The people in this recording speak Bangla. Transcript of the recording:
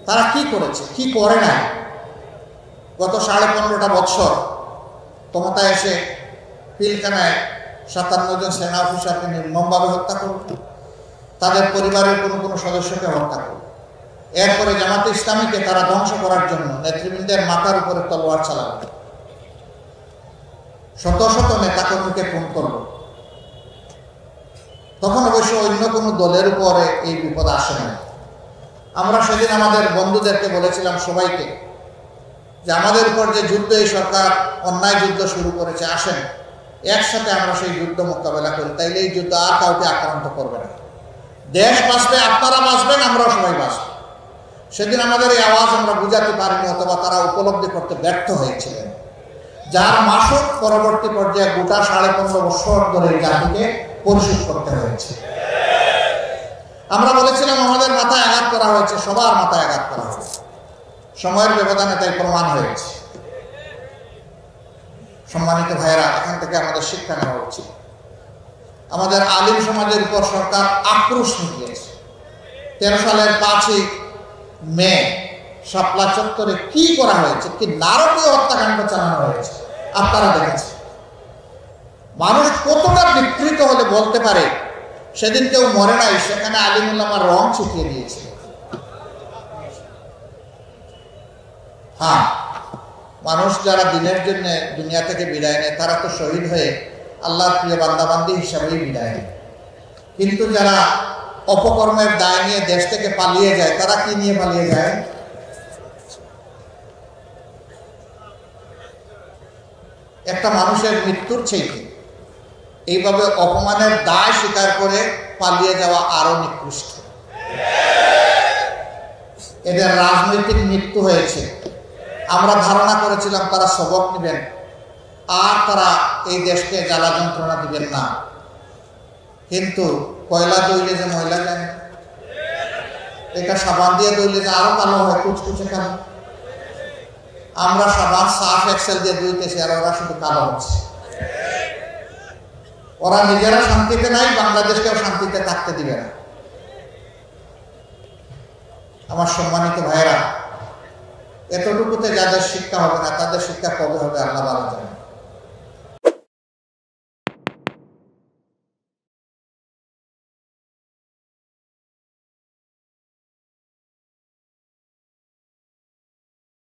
তারা কি করেছে, কি করে না। গত 15.5 বছর ক্ষমতায় এসে পিলখানায় 57 জন সেনা অফিসারকে নির্মমভাবে হত্যা করল, তাদের পরিবারের কোনো সদস্যকে হত্যা করল। এরপরে জামাতে ইসলামীকে তারা ধ্বংস করার জন্য নেতৃবৃন্দের মাথার উপরে তলোয়ার চালাল, শত শত নেতাকর্মীকে খুন করল। তখন অবশ্য অন্য কোনো দলের উপরে এই বিপদ আসে না। আমরা সেদিন আমাদের বন্ধুদেরকে বলেছিলাম, সবাইকে, যে আমাদের উপর যে যুদ্ধ এই সরকার অন্যায় যুদ্ধ শুরু করেছে, আসেন একসাথে আমরা সেই যুদ্ধ মোকাবেলা করি, তাইলে এই যুদ্ধ আর কাউকে আক্রান্ত করবে না। দেশ বাঁচবে, আপনারা বাঁচবেন, আমরাও সবাই বাঁচব। সেদিন আমাদের এই আওয়াজ আমরা বুঝাতে পারিনি, অথবা তারা উপলব্ধি করতে ব্যর্থ হয়েছিলেন, যার মাসুক পরবর্তী পর্যায়ে গোটা 15.5 বছর ধরে এই জাতিকে পরিশোধ করতে হয়েছে। আমরা বলেছিলাম আমাদের মাথায় আঘাত করা হয়েছে, সবার মাথায় আঘাত করা হয়েছে, সময়ের ব্যবধানে তাই প্রমাণ হয়েছে। সম্মানিত ভাইয়েরা, এখান থেকে আমাদের শিক্ষা নেওয়া উচিত। আমাদের আলিম সমাজের উপর সরকার আক্রোশ নিয়েছে। 13 সালের 5ই মে শাপলা চত্বরে কি করা হয়েছে, কি নারকীয় হত্যাকাণ্ড চালানো হয়েছে আপনারা দেখেছেন। মানুষ কতটা বিকৃত হলে বলতে পারে সেদিন কেউ মরে নাই, সেখানে আলিমুল্লামার রং ছিটিয়ে দিয়েছে। হ্যাঁ, মানুষ যারা দিনের জন্য দুনিয়া থেকে বিদায় নেয় তারা তো শহীদ হয়ে আল্লাহর প্রিয় বান্দাবান্দি হিসাবেই বিদায় নেয়, কিন্তু যারা অপকর্মের দায় নিয়ে দেশ থেকে পালিয়ে যায়, তারা কি নিয়ে পালিয়ে যায়? একটা মানুষের মৃত্যুর চাইতে এইভাবে অপমানের দায় স্বীকার করে পালিয়ে যাওয়া আরো নিকৃষ্ট। এদের রাজনৈতিক মৃত্যু হয়েছে। আমরা ধারণা করেছিলাম তারা সবক নেবেন আর তারা এই দেশকে জ্বালা যন্ত্রণা দিবেন না, কিন্তু কয়লা দইলে যে ময়লা যায়, এটা সাবান দিয়ে দইলে যে আরো কালো হয়, কুচকুচে কালো। আমরা সাবান সার্ফ এক্সেল দিয়ে ধুইতেছি আর ওরা শুধু কালো হচ্ছে। ওরা নিজেরা শান্তিতে নাই, বাংলাদেশকেও শান্তিতে থাকতে দিবে না। আমার সম্মানিত ভাইয়েরা, এতটুকুতে যাদের শিক্ষা হবে না তাদের শিক্ষা কবে হবে আল্লাহ ভালো জানেন।